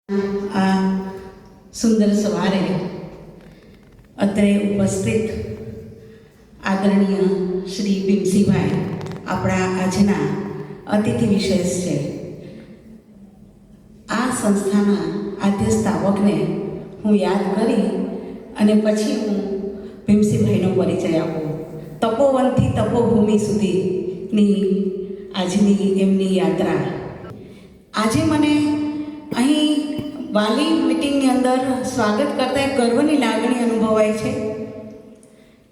આ સુંદર સવારે અત્રે ઉપસ્થિત આદરણીય શ્રી ભીમસિંહભાઈ આપણા આજના અતિથિ વિશેષ છે. આ સંસ્થાના આદ્ય સ્થાપકને હું યાદ કરી અને પછી હું ભીમસિંહભાઈનો પરિચય આપું. તપોવનથી તપોભૂમિ સુધીની આજની એમની યાત્રા. આજે મને અહીં વાલી મિટિંગની અંદર સ્વાગત કરતાં એક ગર્વની લાગણી અનુભવાય છે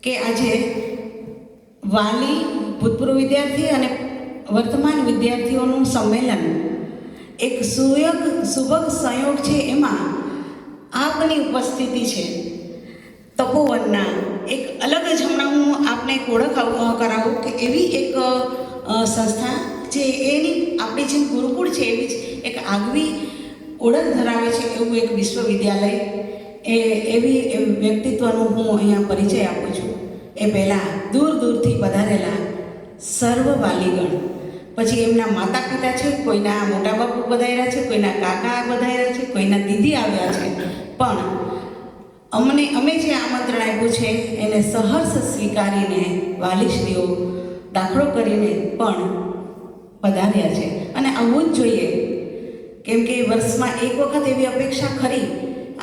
કે આજે વાલી, ભૂતપૂર્વ વિદ્યાર્થી અને વર્તમાન વિદ્યાર્થીઓનું સંમેલન એક સુભગ સંયોગ છે. એમાં આપની ઉપસ્થિતિ છે. તપોવનના એક અલગ જ હમણાં હું આપને એક ઓળખ કરાવું કે એવી એક સંસ્થા જે એની આપણી જેમ ગુરુકુળ છે એવી જ એક આગવી ઓળખ ધરાવે છે એવું એક વિશ્વવિદ્યાલય એવી વ્યક્તિત્વનું હું અહીંયા પરિચય આપું છું. એ પહેલાં દૂર દૂરથી પધારેલા સર્વ વાલીગણ, પછી એમના માતા પિતા છે, કોઈના મોટા બાપુ પધાર્યા છે, કોઈના કાકા પધાર્યા છે, કોઈના દીદી આવ્યા છે, પણ અમે જે આમંત્રણ આપ્યું છે એને સહર્ષ સ્વીકારીને વાલીશ્રીઓ દાખલો કરીને પણ પધાર્યા છે. અને આવવું જ જોઈએ, કેમ કે વર્ષમાં એક વખત એવી અપેક્ષા ખરી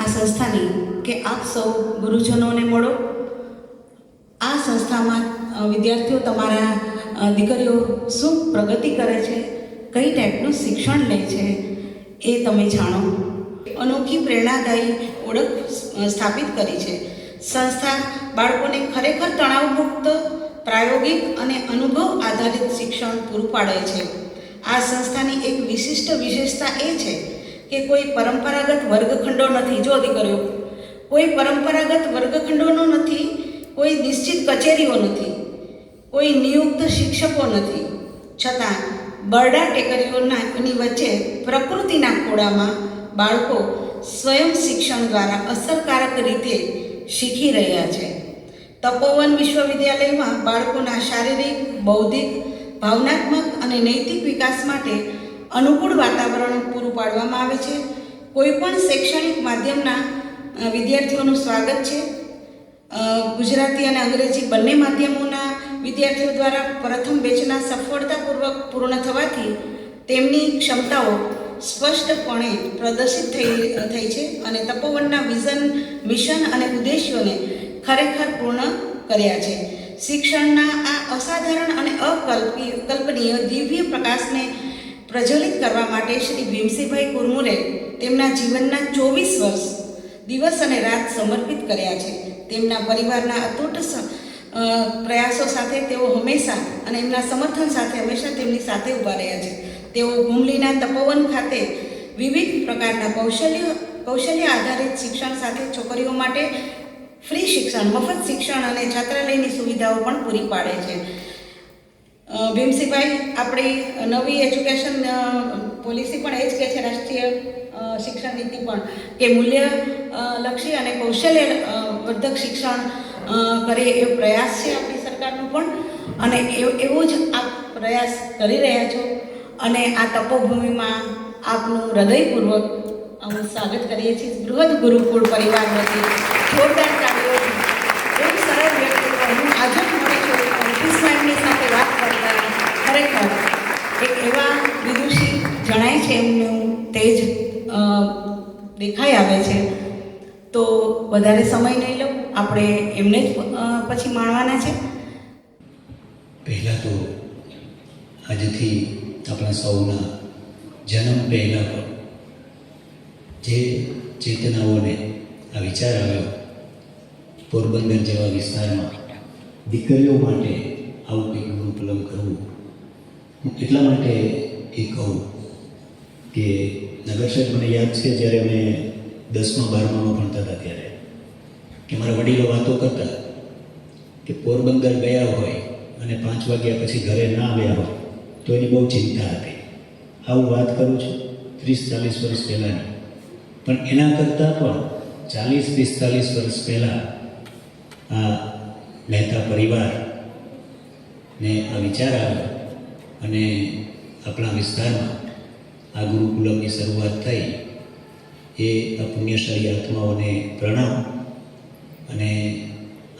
આ સંસ્થાની કે આપ સૌ ગુરુજનોને મળો. આ સંસ્થામાં વિદ્યાર્થીઓ, તમારા દીકરીઓ શું પ્રગતિ કરે છે, કઈ ટાઈપનું શિક્ષણ લે છે એ તમે જાણો. અનોખી પ્રેરણાદાયી ઓળખ સ્થાપિત કરી છે. સંસ્થા બાળકોને ખરેખર તણાવમુક્ત, પ્રાયોગિક અને અનુભવ આધારિત શિક્ષણ પૂરું પાડે છે. આ સંસ્થાની એક વિશિષ્ટ વિશેષતા એ છે કે કોઈ પરંપરાગત વર્ગખંડો નથી. જો દીકરીઓ, કોઈ પરંપરાગત વર્ગખંડોનો નથી, કોઈ નિશ્ચિત કચેરીઓ નથી, કોઈ નિયુક્ત શિક્ષકો નથી. છતાં બરડા ટેકરીઓની વચ્ચે પ્રકૃતિના ખોળામાં બાળકો સ્વયં શિક્ષણ દ્વારા અસરકારક રીતે શીખી રહ્યા છે. તપોવન વિશ્વવિદ્યાલયમાં બાળકોના શારીરિક, બૌદ્ધિક, ભાવનાત્મક અને નૈતિક વિકાસ માટે અનુકૂળ વાતાવરણ પૂરું પાડવામાં આવે છે. કોઈપણ શૈક્ષણિક માધ્યમના વિદ્યાર્થીઓનું સ્વાગત છે. ગુજરાતી અને અંગ્રેજી બંને માધ્યમોના વિદ્યાર્થીઓ દ્વારા પ્રથમ બેચના સફળતાપૂર્વક પૂર્ણ થવાથી તેમની ક્ષમતાઓ સ્પષ્ટપણે પ્રદર્શિત થઈ છે અને તપોવનના વિઝન, મિશન અને ઉદ્દેશ્યોને ખરેખર પૂર્ણ કર્યા છે. શિક્ષણના આ અસાધારણ અને અકલ્પનીય દિવ્ય પ્રકાશને પ્રજ્વલિત કરવા માટે શ્રી ભીમસિંહભાઈ કુરમુરે તેમના જીવનના 24 વર્ષ દિવસ અને રાત સમર્પિત કર્યા છે. તેમના પરિવારના અતૂટ પ્રયાસો સાથે તેઓ હંમેશા અને એમના સમર્થન સાથે હંમેશા તેમની સાથે ઊભા રહ્યા છે. તેઓ હુમલીના તપોવન ખાતે વિવિધ પ્રકારના કૌશલ્ય આધારિત શિક્ષણ સાથે છોકરીઓ માટે ફ્રી શિક્ષણ, મફત શિક્ષણ અને છાત્રાલયની સુવિધાઓ પણ પૂરી પાડે છે. ભીમસિંહભાઈ, આપણી નવી એજ્યુકેશન પોલિસી પણ એ જ કહે છે, રાષ્ટ્રીય શિક્ષણ નીતિ પણ, કે મૂલ્યલક્ષી અને કૌશલ્ય વર્ધક શિક્ષણ કરે એ પ્રયાસ છે આપણી સરકારનો પણ, અને એવો જ આપ પ્રયાસ કરી રહ્યા છો. અને આ તપોભૂમિમાં આપનું હૃદયપૂર્વક અમે સ્વાગત કરીએ છીએ. બૃહદ ગુરુકુળ પરિવાર વતી જોરદાર તાળીઓ. એક સરળ વ્યક્તિત્વ, હું આજે જ મળી છું ઓફિસમાં એમની સાથે વાત કરતા, ખરેખર એક એવા વિદુષી જણાય છે, એમનું તેજ દેખાઈ આવે છે. તો વધારે સમય નહીં લઉં, આપણે એમને જ પછી માણવાના છે. પહેલાં તો આજથી આપણા સૌના જન્મ પહેલાં પણ જે ચેતનાઓને આ વિચાર આવ્યો પોરબંદર જેવા વિસ્તારમાં દીકરીઓ માટે આવું કંઈક ગુરુકુલમ કરવું, હું એટલા માટે એ કહું કે નગરસાહેબ, મને યાદ છે જ્યારે અમે 10મા 12મામાં ભણતા હતા ત્યારે કે મારા વડીલો વાતો કરતા કે પોરબંદર ગયા હોય અને 5 વાગ્યા પછી ઘરે ના આવ્યા હોય તો એની બહુ ચિંતા હતી. આવું વાત કરું છું 30-40 વર્ષ પહેલાંની. પણ એના કરતાં પણ 40-45 વર્ષ પહેલાં આ મહેતા પરિવારને આ વિચાર આવ્યો અને આપણા વિસ્તારમાં આ ગુરુકુલમની શરૂઆત થઈ એ આ પુણ્યશાળી આત્માઓને પ્રણામ. અને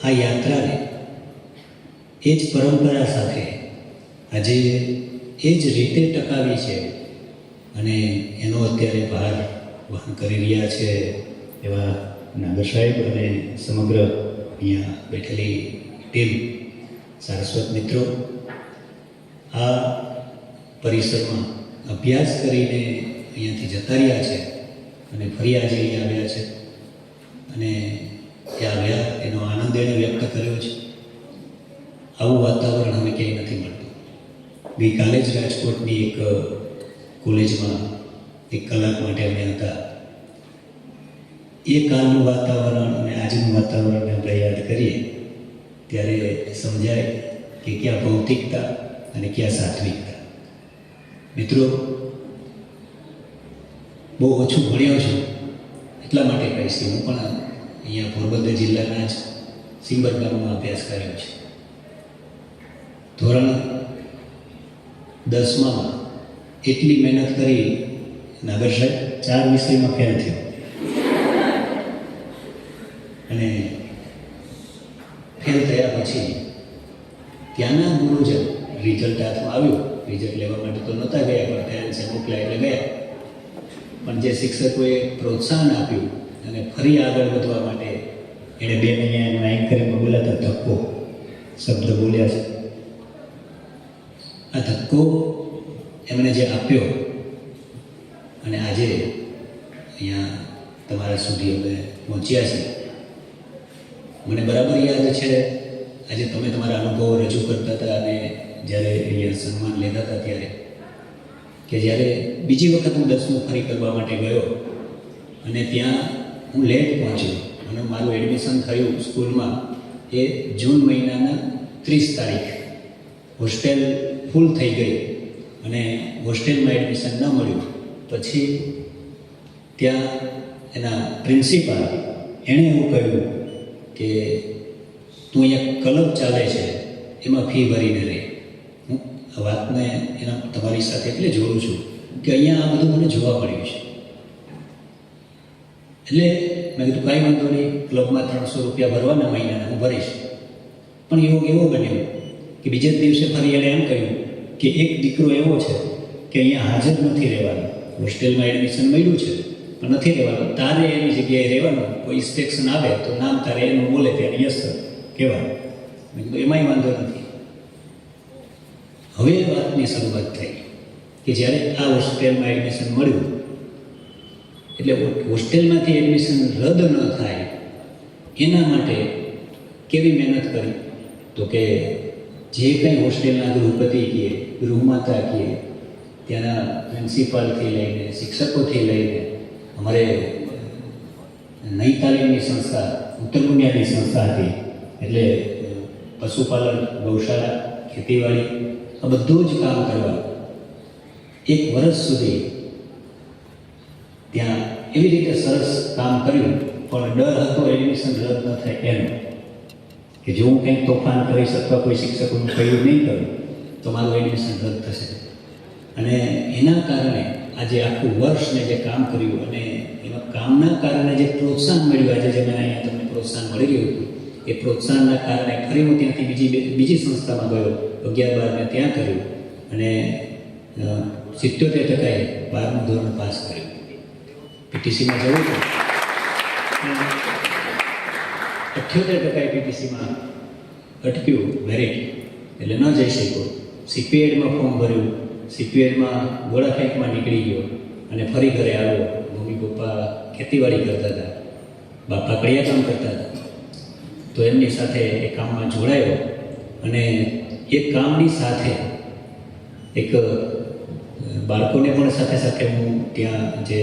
આ યાત્રાને એ જ પરંપરા સાથે આજે એ જ રીતે ટકાવી છે અને એનો અત્યારે ભાર વહન કરી રહ્યા છે એવા નાગર સાહેબ અને સમગ્ર અહીંયા બેઠેલી ટીમ, સારસ્વત મિત્રો, આ પરિસરમાં અભ્યાસ કરીને અહીંયાથી જતા રહ્યા છે અને ફરી આજે અહીંયા આવ્યા છે અને એ આવ્યા એનો આનંદ એણે વ્યક્ત કર્યો છે. આવું વાતાવરણ હવે ક્યાંય નથી મળતું. ગઈકાલે જ રાજકોટની એક કોલેજમાં 1 કલાક માટે અમે હતા. એ કાલનું વાતાવરણ અને આજનું વાતાવરણને આપણે યાદ કરીએ ત્યારે સમજાય કે ક્યાં ભૌતિકતા અને ક્યાં સાત્વિકતા. મિત્રો, બહુ ઓછું ભણ્યો છું એટલા માટે કહીશ કે હું પણ અહીંયા પોરબંદર જિલ્લાના જ સિંબર ગામમાં અભ્યાસ કર્યો છે. ધોરણ 10માં એટલી મહેનત કરી નાગર સાહેબ 4 વિષયમાં ફેલ થયો અને ફેલ થયા પછી ત્યાંના ગુરુજન રિઝલ્ટ હાથમાં આવ્યું. રિઝલ્ટ લેવા માટે તો નહોતા ગયા, પણ પેરેન્ટ્સે મોકલ્યા એટલે ગયા. પણ જે શિક્ષકોએ પ્રોત્સાહન આપ્યું અને ફરી આગળ વધવા માટે એણે 2 મહિના એના એન્કરિંગમાં બોલાતા ધક્કો શબ્દ બોલ્યા છે. આ ધક્કો એમણે જે આપ્યો અને આજે અહીંયા તમારા સુધી અમે પહોંચ્યા છીએ. મને બરાબર યાદ છે આજે તમે તમારા અનુભવો રજૂ કરતા હતા અને જ્યારે અહીંયા સન્માન લેતા હતા ત્યારે કે જ્યારે બીજી વખત હું 10મું ફરી કરવા માટે ગયો અને ત્યાં હું લેટ પહોંચ્યો અને મારું એડમિશન થયું સ્કૂલમાં એ જૂન મહિનાના 30 તારીખ. હોસ્ટેલ ફૂલ થઈ ગઈ અને હોસ્ટેલમાં એડમિશન ન મળ્યું. પછી ત્યાં એના પ્રિન્સિપાલ એણે એવું કહ્યું કે તું અહીંયા ક્લબ ચાલે છે એમાં ફી ભરીને રહે. હું આ વાતને એના તમારી સાથે એટલે જોડું છું કે અહીંયા આ બધું મને જોવા મળ્યું છે. એટલે મેં કીધું કાંઈ વાંધો નહીં, ક્લબમાં 300 રૂપિયા ભરવાના મહિનાના, હું ભરીશ. પણ એવો બન્યો કે બીજા દિવસે ફરી એણે એમ કહ્યું કે એક દીકરો એવો છે કે અહીંયા હાજર નથી રહેવાનો. હોસ્ટેલમાં એડમિશન મળ્યું છે પણ નથી રહેવાનું. તારે એની જગ્યાએ રહેવાનું. કોઈ ઇન્સ્પેક્શન આવે તો નામ તારે એનું બોલે ત્યારે યસ કહેવાનું. મેં કીધું એમાંય વાંધો નથી. હવે વાતની શરૂઆત થઈ કે જ્યારે આ હોસ્ટેલમાં એડમિશન મળ્યું એટલે હોસ્ટેલમાંથી એડમિશન રદ ન થાય એના માટે કેવી મહેનત કરી તો કે જે કંઈ હોસ્ટેલના ગૃહપતિ કહે, ગૃહમાતા કહે, ત્યાંના પ્રિન્સિપાલથી લઈને શિક્ષકોથી લઈને અમારે નઈ તાલીમની સંસ્થા, ઉત્તર બુનિયાદી સંસ્થા હતી એટલે પશુપાલન, ગૌશાળા, ખેતીવાડી આ બધું જ કામ કરવા 1 વર્ષ સુધી ત્યાં એવી રીતે સરસ કામ કર્યું. પણ ડર હતો એડમિશન રદ ન થાય એનો કે જો હું કંઈક તોફાન કરીશ અથવા કોઈ શિક્ષકોનું કહ્યું નહીં કરું તો મારું એડમિશન રદ થશે. અને એના કારણે આજે આખું વર્ષ મેં જે કામ કર્યું અને એમાં કામના કારણે જે પ્રોત્સાહન મળ્યું, આજે જે મને અહીંયા તમને પ્રોત્સાહન મળી રહ્યું હતું એ પ્રોત્સાહનના કારણે ફરી હું ત્યાંથી બીજી સંસ્થામાં ગયો. 11-12 મેં ત્યાં કર્યું અને 77% 12મું ધોરણ પાસ કર્યું. પીટીસીમાં જવું હતું 78% પીટીસીમાં અટક્યું મેરિટ એટલે ન જઈ શક્યો. સીપીએડમાં ફોર્મ ભર્યું, સીપીએડમાં ગોળા ફેંકમાં નીકળી ગયો અને ફરી ઘરે આવ્યો. મમ્મી પપ્પા ખેતીવાડી કરતા હતા, બાપા કડિયા કામ કરતા હતા. તો એમની સાથે એ કામમાં જોડાયો અને એ કામની સાથે એક બાળકોને પણ સાથે હું ત્યાં જે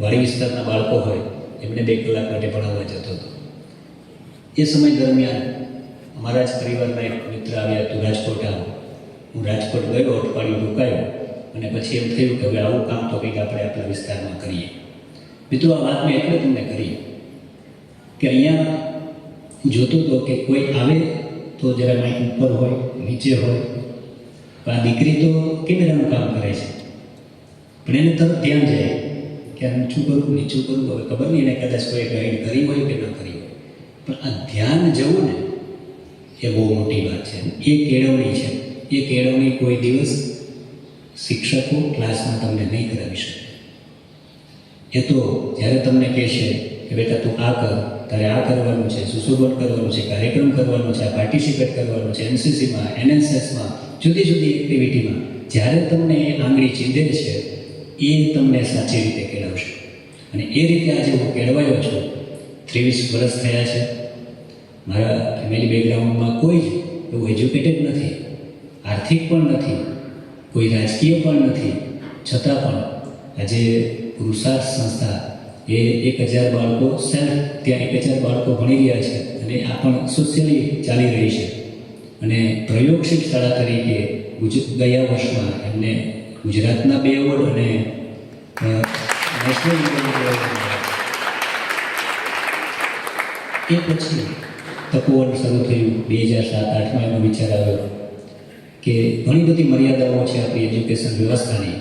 વાડી વિસ્તારના બાળકો હોય એમને 2 કલાક માટે ભણાવવા જતો હતો. એ સમય દરમિયાન અમારા જ પરિવારના એક મિત્ર આવ્યા, તું રાજકોટ આવો. હું રાજકોટ ગયો, અઠવાડિયું રોકાયો અને પછી એમ થયું કે હવે આવું કામ તો કંઈક આપણે આપણા વિસ્તારમાં કરીએ. મિત્રો, આ વાત મેં એટલે તમને કરી કે અહીંયા જોતો હતો કે કોઈ આવે તો જરા માઇક ઉપર હોય, નીચે હોય. આ દીકરી તો કેમેરાનું કામ કરે છે પણ એને તરત ધ્યાન જાય કે આ ઊંચું કરું નીચું કરું, હવે ખબર નહીં એને કદાચ કોઈ ગાઈડ કરી હોય કે ન કરી હોય, પણ આ ધ્યાન જવું ને એ બહુ મોટી વાત છે. એ કેળવણી છે. એ કેળવણી કોઈ દિવસ શિક્ષકો ક્લાસમાં તમને નહીં કરાવી શકે. એ તો જ્યારે તમને કહેશે કે બેટા તું આ કર, તારે આ કરવાનું છે, સુશોભન કરવાનું છે, કાર્યક્રમ કરવાનો છે, આ પાર્ટિસિપેટ કરવાનું છે, એનસીસીમાં, એનએસએસમાં, જુદી જુદી એક્ટિવિટીમાં, જ્યારે તમને એ આંગળી ચીંધે છે એ તમને સાચી રીતે કેળવશે. અને એ રીતે આજે હું કેળવાયો છું. 23 વર્ષ થયા છે. મારા ફેમિલી બેકગ્રાઉન્ડમાં કોઈ જ એવું એજ્યુકેટેડ નથી, આર્થિક પણ નથી, કોઈ રાજકીય પણ નથી, છતાં પણ આજે પુરુષાર્થ સંસ્થા એ 1000 બાળકો ત્યાં 1000 બાળકો ભણી રહ્યા છે અને આ પણ સોશિયલી ચાલી રહી છે. અને પ્રયોગશીલ શાળા તરીકે ગયા વર્ષમાં એમને ગુજરાતના 2 એવોર્ડ અને નેશનલ એવોર્ડ. એ પછી તપોવન શરૂ થયું 2007-8માં. એનો વિચાર આવ્યો કે ઘણી બધી મર્યાદાઓ છે આપણી એજ્યુકેશન વ્યવસ્થાની,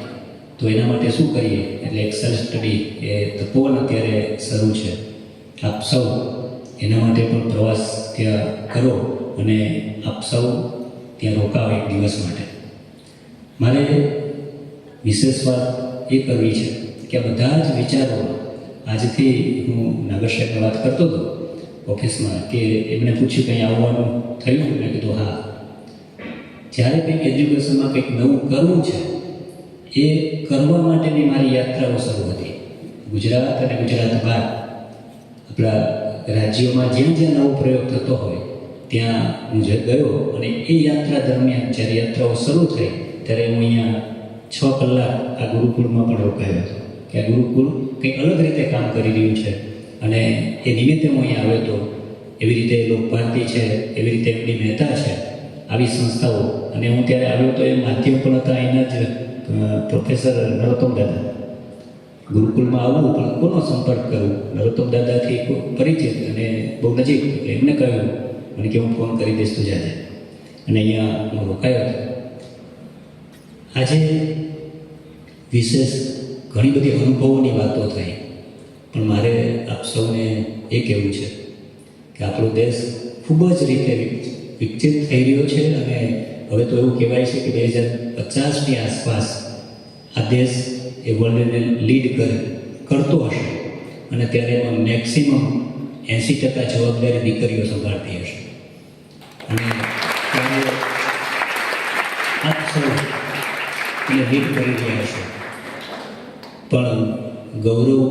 તો એના માટે શું કરીએ? એટલે એક સેલ્ફ સ્ટડી એ તપોવન અત્યારે શરૂ છે. આપ સૌ એના માટે પણ પ્રવાસ ત્યાં કરો અને આપ સૌ ત્યાં રોકાવો એક દિવસ માટે. મારે વિશેષ વાત એ કરવી છે કે આ બધા જ વિચારો આજથી હું નાગર સાહેબને વાત કરતો હતો ઓફિસમાં, કે એમને પૂછ્યું કંઈ આવવાનું થયું? મેં કીધું હા. જ્યારે કંઈક એજ્યુકેશનમાં કંઈક નવું કરવું છે એ કરવા માટેની મારી યાત્રાઓ શરૂ હતી. ગુજરાત અને ગુજરાત બહાર આપણા રાજ્યોમાં જ્યાં જ્યાં નવો પ્રયોગ થતો હોય ત્યાં હું ગયો. અને એ યાત્રા દરમિયાન જ્યારે યાત્રાઓ શરૂ થઈ ત્યારે હું અહીંયા 6 કલાક આ ગુરુકુળમાં પણ રોકાયો હતો કે આ ગુરુકુળ કંઈક અલગ રીતે કામ કરી રહ્યું છે. અને એ નિમિત્તે હું અહીંયા આવ્યો હતો. એવી રીતે લોકભારતી છે, એવી રીતે એમની મહેતા છે, આવી સંસ્થાઓ. અને હું ત્યારે આવ્યો તો એ માધ્યમ પણ હતા અહીંના જ પ્રોફેસર નરોત્તમ દાદા. ગુરુકુળમાં આવવું પણ કોનો સંપર્ક કરવું? નરોત્તમ દાદાથી પરિચિત અને બહુ નજીક, એટલે એમને કહ્યું મને કે હું ફોન કરી દઈશ તું જાતે. અને અહીંયા હું રોકાયો હતો. આજે વિશેષ ઘણી બધી અનુભવોની વાતો થઈ, પણ મારે આપ સૌને એ કહેવું છે કે આપણો દેશ ખૂબ જ રીતે વિકસિત થઈ રહ્યો છે. અને હવે તો એવું કહેવાય છે કે 2050ની આસપાસ આ દેશ એ વર્લ્ડને લીડ કરતો હશે. અને ત્યારે એમાં મેક્સિમમ 80% જવાબદારી દીકરીઓ સંભાળતી હશે. અને ત્યારે આપ સૌ એને લીડ કરી રહ્યા હશે. પણ ગૌરવ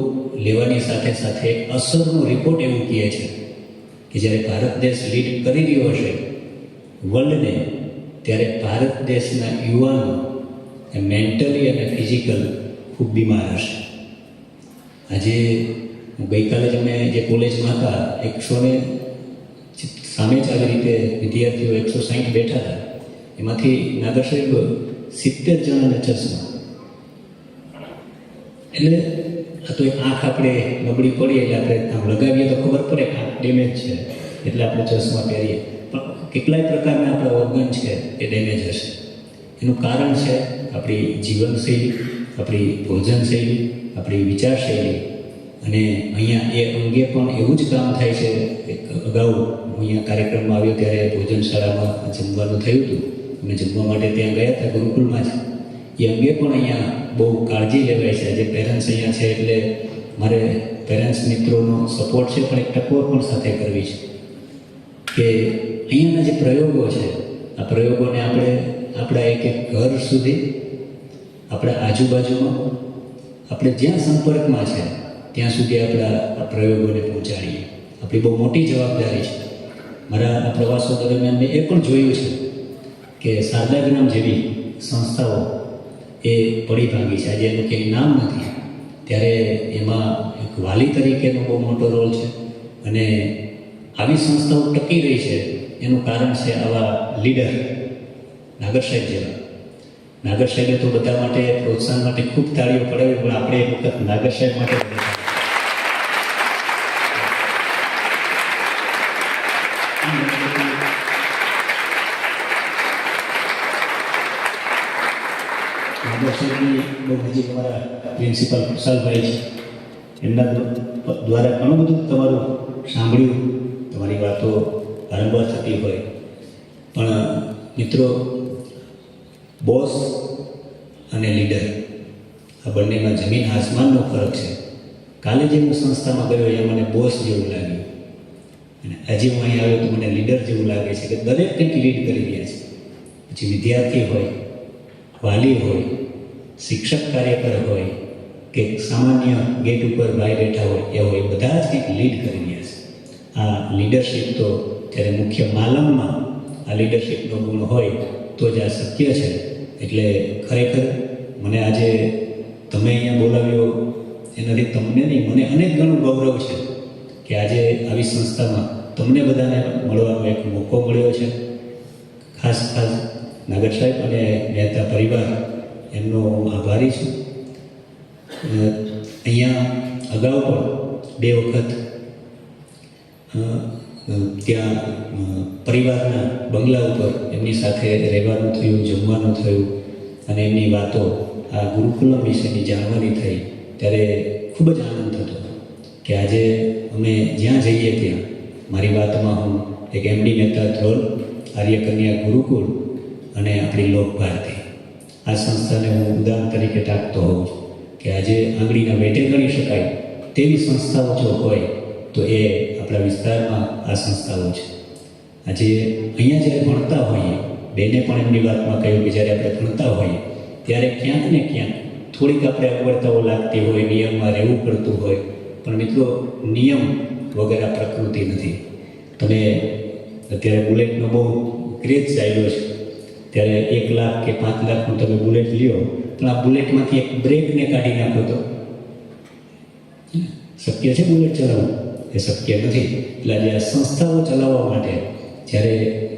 લેવાની સાથે સાથે અસરનો રિપોર્ટ એવું કહે છે કે જ્યારે ભારત દેશ લીડ કરી રહ્યો હશે વર્લ્ડને, ત્યારે ભારત દેશના યુવાનો મેન્ટલી અને ફિઝિકલ ખૂબ બીમાર હશે. આજે ગઈકાલે જ અમે જે કોલેજમાં હતા 100 સામે જ આવી રીતે વિદ્યાર્થીઓ 160 બેઠા હતા. એમાંથી નાગર સાહેબ 70 જણાને ચશ્મા. એટલે આ તો એક આંખ આપણે નબળી પડીએ એટલે આપણે આમ લગાવીએ તો ખબર પડે કે આંખ ડેમેજ છે એટલે આપણે ચશ્મા પહેરીએ. પણ કેટલાય પ્રકારના આપણા ઓર્ગન છે એ ડેમેજ હશે. એનું કારણ છે આપણી જીવનશૈલી, આપણી ભોજનશૈલી, આપણી વિચારશૈલી. અને અહીંયા એ અંગે પણ એવું જ કામ થાય છે. એક અગાઉ હું અહીંયા કાર્યક્રમમાં આવ્યો ત્યારે ભોજનશાળામાં જમવાનું થયું હતું. અમે જમવા માટે ત્યાં ગયા હતા ગુરુકુળમાં જ. એ અંગે પણ અહીંયા બહુ કાળજી લેવાય છે. આજે પેરેન્ટ્સ અહીંયા છે એટલે મારે પેરેન્ટ્સ મિત્રોનો સપોર્ટ છે, પણ એક ટકોર પણ સાથે કરવી છે કે અહીંયાના જે પ્રયોગો છે આ પ્રયોગોને આપણે આપણા એક ઘર સુધી, આપણા આજુબાજુમાં, આપણે જ્યાં સંપર્કમાં છે ત્યાં સુધી આપણા આ પ્રયોગોને પહોંચાડીએ. આપણી બહુ મોટી જવાબદારી છે. મારા આ પ્રવાસો દરમિયાન મેં એ પણ જોયું છે કે શારદાગ્રામ જેવી સંસ્થાઓ એ પડી ભાંગી છે. આજે એનું કંઈ નામ નથી, ત્યારે એમાં એક વાલી તરીકેનો બહુ મોટો રોલ છે. અને આવી સંસ્થાઓ ટકી રહી છે એનું કારણ છે આવા લીડર નાગર સાહેબ જેવા. નાગર સાહેબે તો બધા માટે પ્રોત્સાહન માટે ખૂબ તાળીઓ પડાવી, પણ આપણે એક વખત નાગર સાહેબ માટે નાગર સાહેબની બહુ નજીક અમારા પ્રિન્સિપાલ ખુશાલભાઈ છે. એમના દ્વારા ઘણું બધું તમારું સાંભળ્યું, તમારી વાતો વારંવાર થતી હોય. પણ મિત્રો, બોસ અને લીડર આ બંનેમાં જમીન આસમાનનો ફરક છે. કાલે જે હું સંસ્થામાં ગયો એ મને બોસ જેવું લાગ્યું, અને આજે હું અહીં આવ્યો તો મને લીડર જેવું લાગે છે કે દરેક કંઈક લીડ કરી રહ્યા છે. પછી વિદ્યાર્થી હોય, વાલી હોય, શિક્ષક કાર્યકર હોય કે સામાન્ય ગેટ ઉપર ભાઈ બેઠા હોય એ હોય, બધા જ કંઈક લીડ કરી રહ્યા છે. આ લીડરશીપ તો જ્યારે મુખ્ય માલમમાં આ લીડરશીપનો ગુણ હોય તો જ આ શક્ય છે. એટલે ખરેખર મને આજે તમે અહીંયા બોલાવ્યો એનાથી તમને નહીં, મને અનેક ગણું ગૌરવ છે કે આજે આવી સંસ્થામાં તમને બધાને મળવાનો એક મોકો મળ્યો છે. ખાસ નાગર સાહેબ અને મહેતા પરિવાર એમનો હું આભારી છું. અહીંયા અગાઉ પણ 2 વખત ત્યાં પરિવારના બંગલા ઉપર એમની સાથે રહેવાનું થયું, જમવાનું થયું, અને એમની વાતો આ ગુરુકુલમ વિશેની જાણવાની થઈ ત્યારે ખૂબ જ આનંદ થતો કે આજે અમે જ્યાં જઈએ ત્યાં મારી વાતમાં હું એક એમડી મહેતા ધ્રોલ, આર્ય કન્યા ગુરુકુળ અને આપણી લોક ભારતી આ સંસ્થાને હું ઉદાહરણ તરીકે ટાંકતો હોઉં છું કે આજે આંગળીના વેઢે ગણી શકાય તેવી સંસ્થાઓ જો હોય તો એ આપણા વિસ્તારમાં આ સંસ્થાઓ છે. આજે અહીંયા જ્યારે ભણતા હોઈએ, બેને પણ એમની વાતમાં કહ્યું કે જ્યારે આપણે ભણતા હોઈએ ત્યારે ક્યાંક ને ક્યાંક થોડીક આપણે અગવડતાઓ લાગતી હોય, નિયમમાં રહેવું પડતું હોય, પણ મિત્રો નિયમ વગર આ પ્રકૃતિ નથી. તમે અત્યારે બુલેટનો બહુ ક્રેઝ ચાલ્યો છે, ત્યારે 1 લાખ કે 5 લાખનું તમે બુલેટ લ્યો, પણ આ બુલેટમાંથી એક બ્રેકને કાઢી નાખો તો શક્ય છે બુલેટ ચલાવવું? એ શક્ય નથી. એટલે આજે આ સંસ્થાઓ ચલાવવા માટે જ્યારે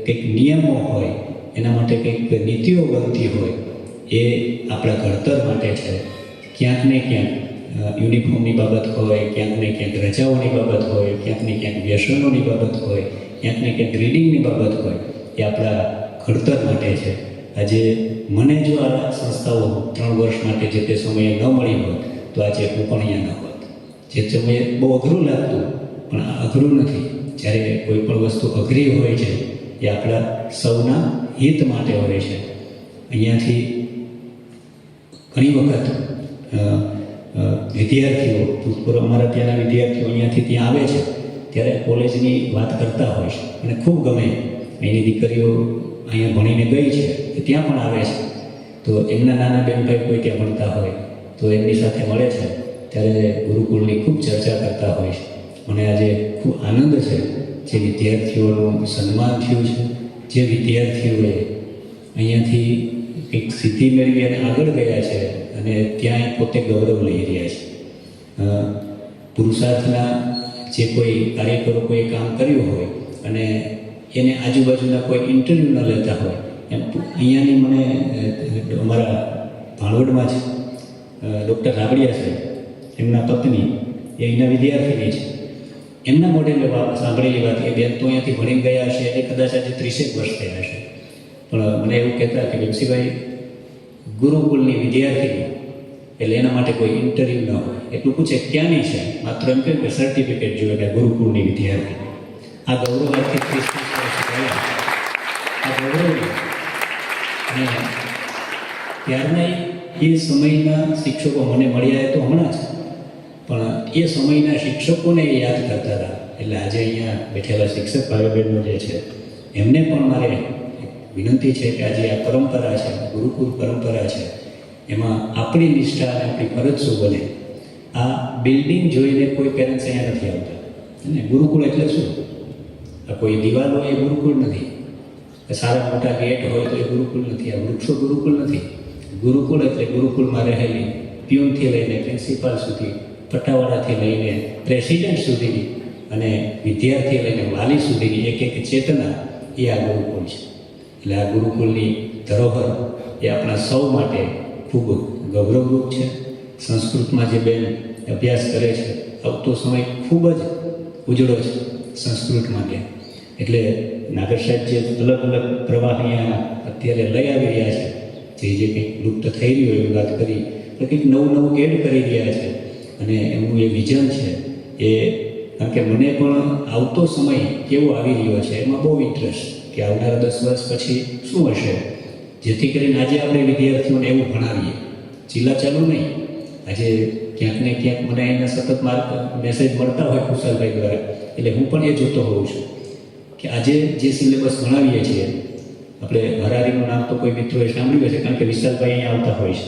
કંઈક નિયમો હોય, એના માટે કંઈક નીતિઓ બનતી હોય, એ આપણા ઘડતર માટે છે. ક્યાંક ને ક્યાંક યુનિફોર્મની બાબત હોય, ક્યાંક ને ક્યાંક રજાઓની બાબત હોય, ક્યાંક ને ક્યાંક વ્યસનોની બાબત હોય, ક્યાંક ને ક્યાંક રીડિંગની બાબત હોય, એ આપણા ઘડતર માટે છે. આજે મને જો આ સંસ્થાઓ 3 વર્ષ માટે જે તે સમયે ન મળી હોત તો આજે હું પણ અહીંયા ન હોત. જે સમયે બહુ અઘરું લાગતું, પણ આ અઘરું નથી. જ્યારે કોઈ પણ વસ્તુ અઘરી હોય છે એ આપણા સૌના હિત માટે હોય છે. અહીંયાથી ઘણી વખત વિદ્યાર્થીઓ, ભૂતપૂર્વ અમારા ત્યાંના વિદ્યાર્થીઓ અહીંયાથી ત્યાં આવે છે ત્યારે કોલેજની વાત કરતા હોય છે અને ખૂબ ગમે. એની દીકરીઓ અહીંયા ભણીને ગઈ છે તો ત્યાં પણ આવે છે, તો એમના નાના બેનભાઈ કોઈ ત્યાં ભણતા હોય તો એમની સાથે મળે છે ત્યારે ગુરુકુળની ખૂબ ચર્ચા કરતા હોય છે. મને આજે ખૂબ આનંદ છે જે વિદ્યાર્થીઓનું સન્માન થયું છે, જે વિદ્યાર્થીઓએ અહીંયાથી કંઈક સિદ્ધિ મેળવી અને આગળ ગયા છે અને ત્યાં પોતે ગૌરવ લઈ રહ્યા છે. પુરુષાર્થના જે કોઈ કાર્યકરો કોઈ કામ કર્યું હોય અને એને આજુબાજુના કોઈ ઇન્ટરવ્યૂ ન લેતા હોય, એમ અહીંયાની મને અમારા ભાણવડમાં જ ડૉક્ટર રાબડિયા છે, એમના પત્ની એ અહીંના વિદ્યાર્થીની છે. એમના મોઢે સાંભળેલી વાત કે બેન તો અહીંયાથી ભણી ગયા હશે એટલે કદાચ આજે 30 વર્ષ થયા હશે, પણ મને એવું કહેતા કે વિમસીભાઈ ગુરુકુલની વિદ્યાર્થી એટલે એના માટે કોઈ ઇન્ટરવ્યૂ ન હોય, એટલું પૂછે ક્યાંની છે, માત્ર એમ કહ્યું કે સર્ટિફિકેટ જોઈએ કે ગુરુકુળની વિદ્યાર્થી. આ ગૌરવ આજથી 30 વર્ષ થયા, આ ગૌરવ. અને ત્યારના એ સમયના શિક્ષકો મને મળ્યા તો હમણાં જ, પણ એ સમયના શિક્ષકોને એ યાદ કરતા હતા. એટલે આજે અહીંયા બેઠેલા શિક્ષક ભાઈ બહેનો જે છે એમને પણ મારે વિનંતી છે કે આજે આ પરંપરા છે, ગુરુકુળ પરંપરા છે, એમાં આપણી નિષ્ઠા અને આપણી ફરજ શું બને. આ બિલ્ડિંગ જોઈને કોઈ પેરેન્ટ્સ અહીંયા નથી આવતા. અને ગુરુકુળ એટલે શું? આ કોઈ દિવાલો એ ગુરુકુળ નથી, સારા મોટા ગેટ હોય તો એ ગુરુકુળ નથી, આ વૃક્ષો ગુરુકુળ નથી. ગુરુકુળ એટલે ગુરુકુળમાં રહેલી પ્યુનથી લઈને પ્રિન્સિપાલ સુધી, પટ્ટાવાળાથી લઈને પ્રેસિડેન્ટ સુધીની અને વિદ્યાર્થી લઈને વાલી સુધીની એક એક ચેતના એ આ ગુરુકુળ છે. એટલે આ ગુરુકુળની ધરોહર એ આપણા સૌ માટે ખૂબ ગૌરવરૂપ છે. સંસ્કૃતમાં જે બેન અભ્યાસ કરે છે, આવતો સમય ખૂબ જ ઉજળો છે સંસ્કૃત માટે. એટલે નાગર સાહેબ જે અલગ અલગ પ્રવાહ અહીંયા અત્યારે લઈ આવી રહ્યા છે, જે કંઈક લુપ્ત થઈ રહ્યું એવી વાત કરી, તો કંઈક નવું નવું એડ કરી રહ્યા છે. અને એમનું એ વિઝન છે એ, કારણ કે મને પણ આવતો સમય કેવો આવી રહ્યો છે એમાં બહુ ઇન્ટરેસ્ટ, કે આવનારા 10 વર્ષ પછી શું હશે, જેથી કરીને આજે આપણે વિદ્યાર્થીઓને એવું ભણાવીએ, ચીલા ચાલુ નહીં. આજે ક્યાંક ને ક્યાંક મને એના સતત મેસેજ મળતા હોય કુશાલભાઈ દ્વારા, એટલે હું પણ એ જોતો હોઉં છું કે આજે જે સિલેબસ ભણાવીએ છીએ, આપણે હરારીનું નામ તો કોઈ મિત્રોએ સાંભળ્યું હશે, કારણ કે વિશાલભાઈ અહીંયા આવતા હોય છે.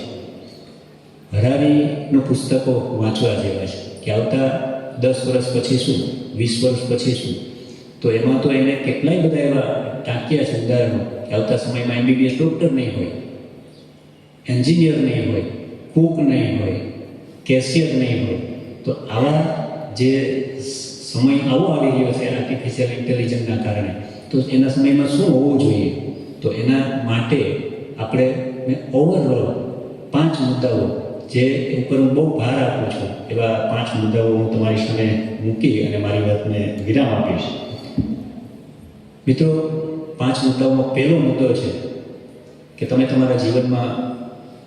હરારીનું પુસ્તકો વાંચવા જેવા છે કે આવતા 10 વર્ષ પછી શું, 20 વર્ષ પછી શું. તો એમાં તો એને કેટલાય બધા એવા ટાંક્યા છે ઉદાહરણો કે આવતા સમયમાં MBBS ડૉક્ટર નહીં હોય, એન્જિનિયર નહીં હોય, કુક નહીં હોય, કેશિયર નહીં હોય. તો આવા જે સમય આવો આવી રહ્યો છે આર્ટિફિશિયલ ઇન્ટેલિજન્સના કારણે, તો એના સમયમાં શું હોવું જોઈએ. તો એના માટે આપણે ઓવરઓલ 5 મુદ્દાઓ જે ઉપર હું બહુ ભાર આપું છું, એવા 5 મુદ્દાઓ હું તમારી સામે મૂકી અને મારી વાતને વિરામ આપીશ. મિત્રો, 5 મુદ્દાઓમાં પહેલો મુદ્દો છે કે તમે તમારા જીવનમાં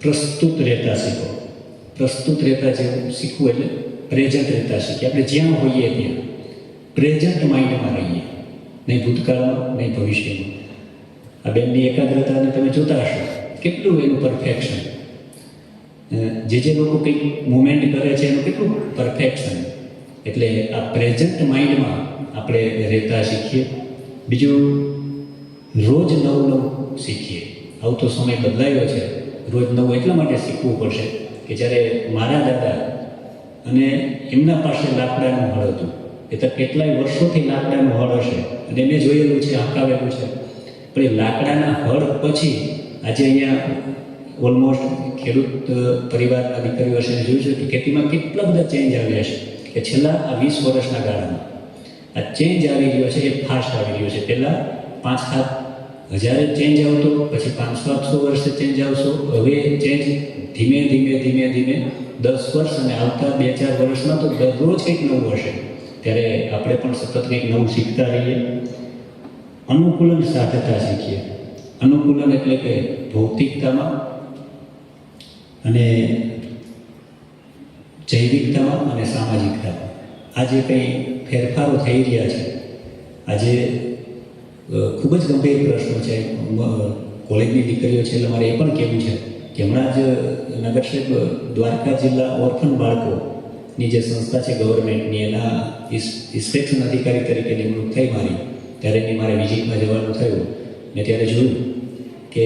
પ્રસ્તુત રહેતા શીખો. પ્રસ્તુત રહેતા જેવું શીખવું એટલે પ્રેઝન્ટ રહેતા શીખીએ. આપણે જ્યાં હોઈએ ત્યાં પ્રેઝન્ટ માઇન્ડમાં રહીએ, નહીં ભૂતકાળમાં નહીં ભવિષ્યમાં. આ બેનની એકાગ્રતાને તમે જોતા હશો, કેટલું એનું પરફેક્શન. જે લોકો કંઈક મુવમેન્ટ કરે છે એનું કેટલું પરફેક્શન. એટલે આ પ્રેઝન્ટ માઇન્ડમાં આપણે રહેતા શીખીએ. બીજું, રોજ નવું શીખીએ. આવતો સમય બદલાયો છે, રોજ નવું એટલા માટે શીખવું પડશે કે જ્યારે મારા દાદા અને એમના પાસે લાકડાનું હળ હતું, એ તો કેટલાય વર્ષોથી લાકડાનું હળ હશે અને મેં જોયેલું છે, હકાવેલું છે. પણ એ લાકડાના હળ પછી આજે અહીંયા ઓલમોસ્ટ ખેડૂત પરિવારના દીકરીઓ હશે જોયું છે કે ખેતીમાં કેટલા બધા ચેન્જ આવ્યા છે કે છેલ્લા આ 20 વર્ષના ગાળામાં આ ચેન્જ આવી રહ્યો છે. એ ફાસ્ટ આવી રહ્યો છે. પહેલાં 5-7 હજારે ચેન્જ આવતો, પછી 500-800 વર્ષે ચેન્જ આવશો. હવે ચેન્જ ધીમે ધીમે 10 વર્ષ અને આવતા 2-4 વર્ષમાં તો દરરોજ કંઈક નવું હશે. ત્યારે આપણે પણ સતત કંઈક નવું શીખતા રહીએ. અનુકૂલન સાધતા શીખીએ. અનુકૂલન એટલે કે ભૌતિકતામાં અને જૈવિકતામાં અને સામાજિકતામાં આ જે કંઈ ફેરફારો થઈ રહ્યા છે, આજે ખૂબ જ ગંભીર પ્રશ્નો છે. કોલેજની દીકરીઓ છે એટલે મારે એ પણ કહેવું છે કે હમણાં જ નગરસેવક દ્વારકા જિલ્લા ઓર્ફન બાળકોની જે સંસ્થા છે ગવર્મેન્ટની, એના ઇન્સ્પેક્શન અધિકારી તરીકે નિમણૂક થઈ મારી, ત્યારે એની મારે વિઝિટમાં જવાનું થયું. મેં ત્યારે જોયું કે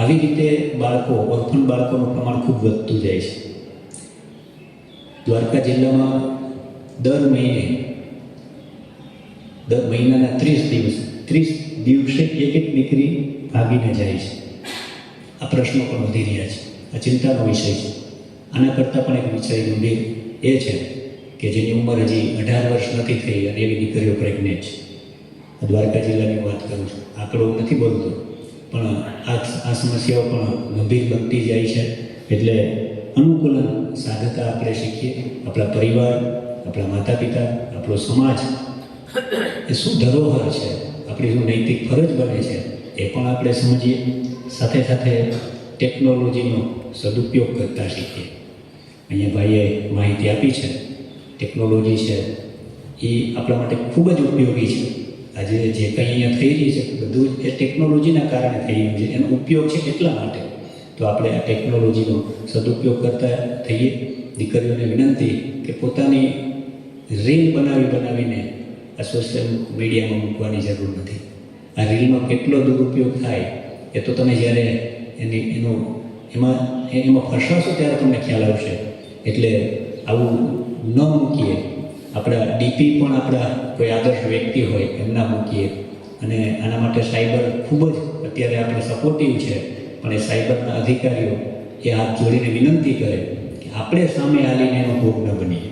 આવી રીતે બાળકો, ઓર્ફન બાળકોનું પ્રમાણ ખૂબ વધતું જાય છે. દ્વારકા જિલ્લામાં દર મહિનાના 30 દિવસે એક દીકરી ભાગીને જાય છે. આ પ્રશ્નો પણ વધી રહ્યા છે. આ ચિંતાનો વિષય છે. આના કરતાં પણ એક વિષય ગંભીર એ છે કે જેની ઉંમર હજી 18 વર્ષ નથી થઈ અને એવી દીકરીઓ પ્રેગ્નેન્ટ છે. દ્વારકા જિલ્લાની વાત કરું છું, આંકડો નથી બોલતો, પણ આ સમસ્યાઓ પણ ગંભીર બનતી જાય છે. એટલે અનુકૂલન સાધતા આપણે શીખીએ. આપણા પરિવાર, આપણા માતા પિતા, આપણો સમાજ એ શું ધરોહર છે, આપણી શું નૈતિક ફરજ બને છે એ પણ આપણે સમજીએ. સાથે સાથે ટેકનોલોજીનો સદુપયોગ કરતા શીખીએ. અહીંયા ભાઈએ માહિતી આપી છે, ટેકનોલોજી છે એ આપણા માટે ખૂબ જ ઉપયોગી છે. આજે જે કંઈ અહીંયા થઈ રહી છે બધું જ એ ટેકનોલોજીના કારણે થઈ રહ્યું છે. એનો ઉપયોગ છે એટલા માટે. તો આપણે આ ટેકનોલોજીનો સદુપયોગ કરતા થઈએ. દીકરીઓને વિનંતી કે પોતાની રીલ બનાવીને આ સોશિયલ મીડિયામાં મૂકવાની જરૂર નથી. આ રીલનો કેટલો દુરુપયોગ થાય એ તો તમે જ્યારે એમાં ફસાશો ત્યારે તમને ખ્યાલ આવશે. એટલે આવું ન મૂકીએ. આપણા ડીપી પણ આપણા કોઈ આદર્શ વ્યક્તિ હોય એમના મૂકીએ. અને આના માટે સાયબર ખૂબ જ અત્યારે આપણે સપોર્ટિવ છે. પણ એ સાયબરના અધિકારીઓ એ હાથ જોડીને વિનંતી કરે કે આપણે સામે આવીને એનો ભોગ ન બનીએ.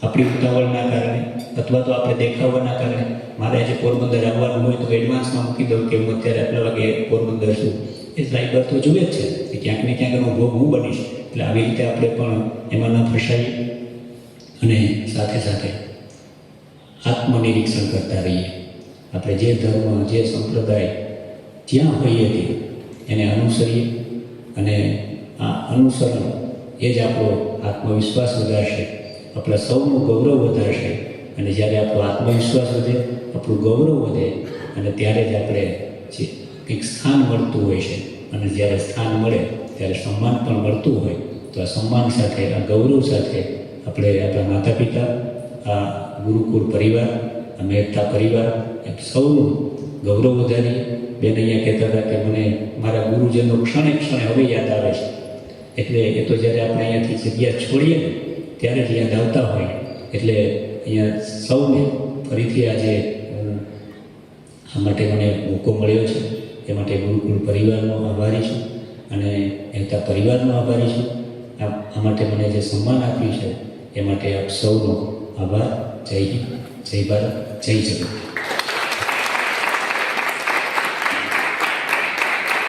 આપણી ઉતાવળના કારણે અથવા તો આપણે દેખાવાના કારણે મારે આજે પોરબંદર આવવાનું હોય તો એડવાન્સમાં મૂકી દઉં કે હું અત્યારે આટલા વાગે પોરબંદર છું. એ સાયબર તો જુએ જ છે કે ક્યાંક ને ક્યાંક એનો ભોગ હું બનીશ. એટલે આવી રીતે આપણે પણ એમાં ન ફસાઈએ અને સાથે સાથે આત્મનિરીક્ષણ કરતા રહીએ. આપણે જે ધર્મ, જે સંપ્રદાય જ્યાં હોઈએ ત્યાં એને અનુસરીએ અને આ અનુસરણ એ જ આપણો આત્મવિશ્વાસ વધારશે, આપણા સૌનું ગૌરવ વધારશે. અને જ્યારે આપણો આત્મવિશ્વાસ વધે, આપણું ગૌરવ વધે, અને ત્યારે જ આપણે જે કંઈક સ્થાન મળતું હોય છે, અને જ્યારે સ્થાન મળે ત્યારે સન્માન પણ મળતું હોય, તો આ સન્માન સાથે, આ ગૌરવ સાથે આપણે આપણા માતા પિતા, આ ગુરુકુળ પરિવાર, આ મહેતા પરિવાર, એમ સૌનું ગૌરવ વધારીએ. બેન અહીંયા કહેતા હતા કે મને મારા ગુરુજનો ક્ષણે ક્ષણે હવે યાદ આવે છે. એટલે એ તો જ્યારે આપણે અહીંયાથી જગ્યા છોડીએ ને ત્યારે જ યાદ આવતા હોય. એટલે અહીંયા સૌને ફરીથી આજે આ માટે મને મોકો મળ્યો છે, એ માટે ગુરુકુળ પરિવારનો આભારી છું, અને મહેતા પરિવારનો આભારી છું. આ માટે મને જે સન્માન આપ્યું છે એ માટે આપ સૌનો આભાર. જય હિન્દ, જય ભારત, જય જગત.